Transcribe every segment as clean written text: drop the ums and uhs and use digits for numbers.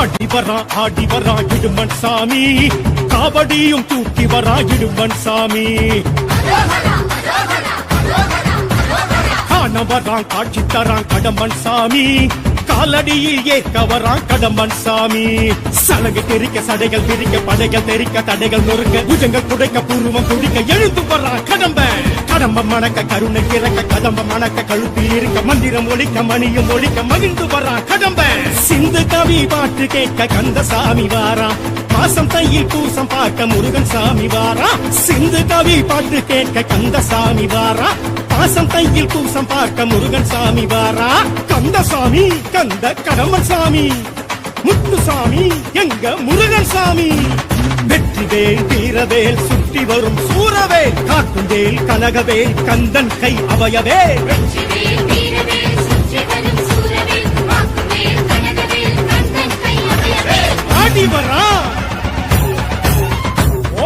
ஆடி வரா இடுமன் சாமி, காவடியும் தூக்கி வரா இடுமன் சாமி. காண வரான் காட்சி தரான் கடம்பன் சாமி, காலடியில் ஏற்க வரான் கடம்பன் சாமி. சலகை தெரிக்க சடைகள் பிரிக்க படைகள் தெரிக்க தடைகள் நொறுக்க புஜங்கள் குடைக்க பூர்வம் குடிக்க எழுந்து வரான் கடம்பன். கடம்பம் மணக்க கருணை இறக்க கதம்பம் மணக்க கழுத்தில் இருக்க மந்திரம் ஒழிக்க மணியும் ஒழிக்க மகிழ்ந்து வரான் கடம்பன். சிந்து கவி பாட்டு கேட்க கந்தசாமி வாரா, மாசம் தையில் பூசம் பார்க்க முருகன் சாமி வாரா. சிந்து கவி பாட்டு கேட்க கந்தசாமி வாரா, மாசம் தையில் பூசம் பார்க்க முருகன் சாமி வாரா. கந்தசாமி கந்த கடம்பன் சாமி, முத்துசாமி எங்க முருகன் சாமி. வெற்றிவேல் வீரவேல் சுற்றி வரும் சூரவேல், காட்டுவேல் கனகவேல் கந்தன் கை அவையவே. ஆடி வரா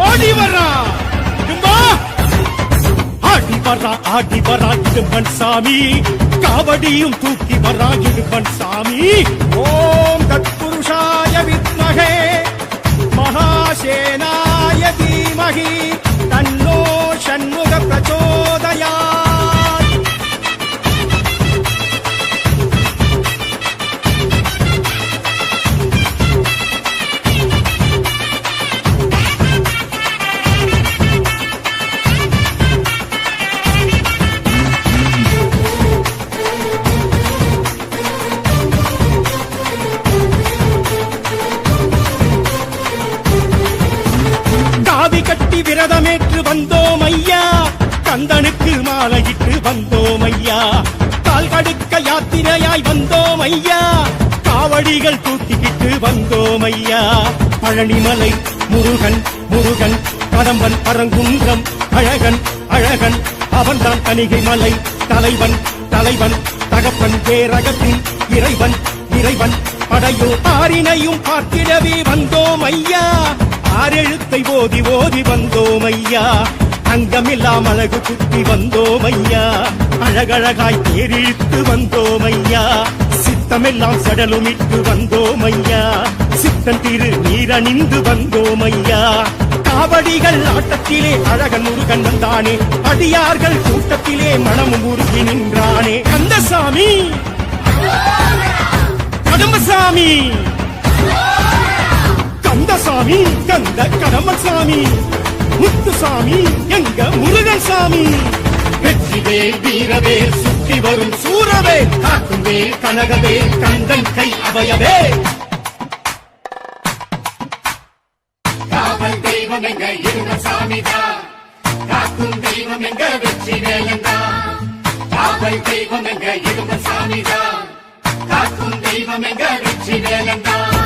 ஓடி வரா ஆடி வரா இடும்பன் சாமி, காவடியும் தூக்கி வரா இடும்பன் சாமி. ஓம் தத்புருஷாய வித்மஹே மகாசேனாய தீமஹி தன்னோ ஷண்முக பிரச்சோதயாத். கட்டி விரதமேற்று வந்தோம் ஐயா, கந்தனுக்கு மாலையிட்டு வந்தோம் ஐயா. கால் கடுக்க யாத்திரையாய் வந்தோம் ஐயா, காவடிகள் தூக்கிக்கிட்டு வந்தோம் ஐயா. பழனிமலை முருகன் முருகன், கடம்பன் பரங்குன்றம் அழகன் அழகன், அவன்தான் கணிகை மலை தலைவன் தலைவன், தகப்பன் பேரகத்தின் இறைவன் இறைவன். படையோ ஆரினையும் பார்த்திடவே வந்தோம் ஐயா, ஆரெழுத்தை ஓதி ஓதி வந்தோம் ஐயா. அங்கமில்லாம் அழகு குத்தி வந்தோம் ஐயா, அழகழகாய் தேரிழுத்து வந்தோம் ஐயா. சித்தமெல்லாம் சடலுமிட்டு வந்தோம் ஐயா, சித்தன் திரு நீரணிந்து வந்தோம் ஐயா. காவடிகள் ஆட்டத்திலே அழகன் முருகன் வந்தானே, அடியார்கள் கூட்டத்திலே மனமும் உருகி நின்றானே. கந்தசாமி கடம்பசாமி, கந்தசாமி கந்த கடம்பன் சாமி, முத்துசாமி எங்க முருகன் சாமி. வெற்றிவேல் வீரவேல் சுற்றி வரும் சூரவேல், காக்குவேல் கனகவேல் கந்தன் கை அவையவே. காவல் தெய்வம் எங்க இடுமன் சாமிதான், காக்கும் தெய்வம் எங்க வெற்றிவேலன்தான். காவல் தெய்வம் எங்க இடுமன் சாமிதான், காக்கும் தெய்வம் எங்க வெற்றிவேலன்தான்.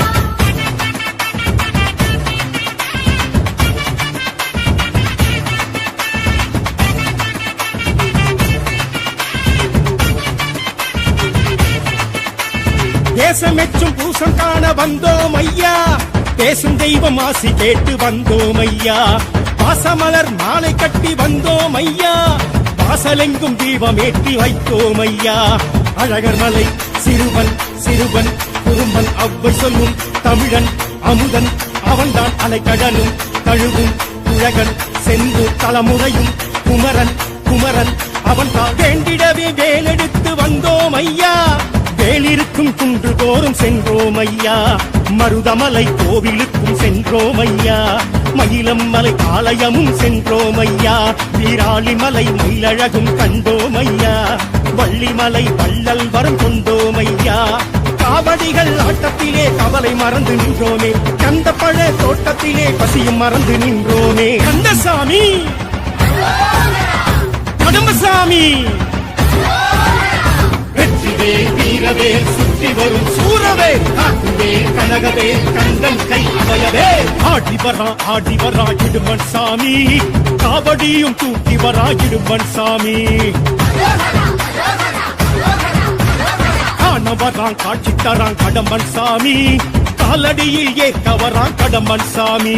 தேசமெச்சும் பூசம் காண வந்தோம் ஐயா, பேசும் தெய்வம் ஆசி கேட்டு வந்தோம் ஐயா. பாசமலர் மாலை கட்டி வந்தோம் ஐயா, வாசலெங்கும் தீபம் ஏற்றி வைத்தோம் ஐயா. அழகர் மலை சிறுவன் சிறுவன், குறும்பன் அவ்வை சொல்லும் தமிழன் அமுதன், அவன்தான் அலைக்கடலும் தழுவும் குழகன் செந்தூர் தலைமுறையும் குமரன் குமரன், அவன்தான் வேண்டிடவே வேலெடுத்து வந்தோம் ஐயா. வேலிருக்கும் குன்று தோறும் சென்றோம் ஐயா, மருதமலை கோவிலுக்கும் சென்றோம் ஐயா. மயிலம் மலை ஆலயமும் சென்றோம் ஐயா, வீராளிமலை மயிலழகும் கண்டோம் ஐயா. வள்ளிமலை வள்ளல் வரம் கொண்டோம் ஐயா. காவடிகள் ஆட்டத்திலே கவலை மறந்து நின்றோமே, கந்த பழ தோட்டத்திலே பசியும் மறந்து நின்றோமே. கந்தசாமி கடம்பசாமி, வெற்றிவேல் வீரவேல் சுற்றி வரும் சூரவேல், காக்குவேல் கனகவேல் கந்தன் கை அவையவே. ஆடி வரா இடுமன் சாமி, காவடியும் தூக்கி வரா இடுமன் சாமி. காண வரான் காட்சி தரான் கடம்பன் சாமி, காலடியில் ஏத்தவரா கடம்பன் சாமி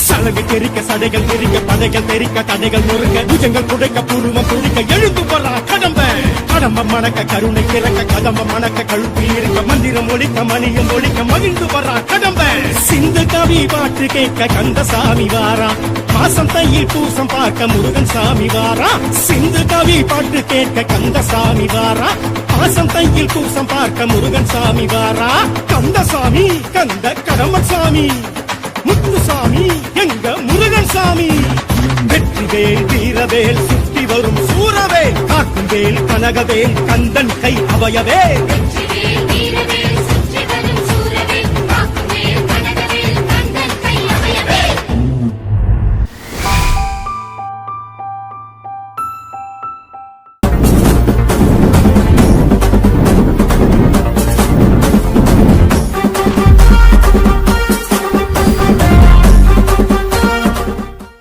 சலகை தெரிக்க சடைகள் தெரிக்க படைகள் தெரிக்க தடைகள் நொறுக்க புஜங்கள் புடைக்க பூர்வம் துடிக்க எழுந்து வரா கடம்பன் கடம்பம் மணக்க கருணை திறக்க கதம்பம் மணக்க கழுப்பில் இருக்க மந்திரம் ஒழிக்க மணியம் ஒழிக்க மகிழ்ந்து வரா கடம்பன் சிந்து கவி பாட்டு கேட்க கந்தசாமி வாரா மாசம் தையில் பூசம் பார்க்க முருகன் சாமி வாரா சிந்து கவி பாட்டு கேட்க கந்தசாமி வாரா மாசம் தையில் பூசம் பார்க்க முருகன் சாமி வாரா கந்தசாமி கந்த கடம்பன் சாமி முத்துசாமி எங்க முருகன் சாமி வெற்றிவேல் வீரவேல் சுற்றி வரும் சூரவேல் காக்கும் வேல் கனகவேல் கந்தன் கை அவயவே வெற்றி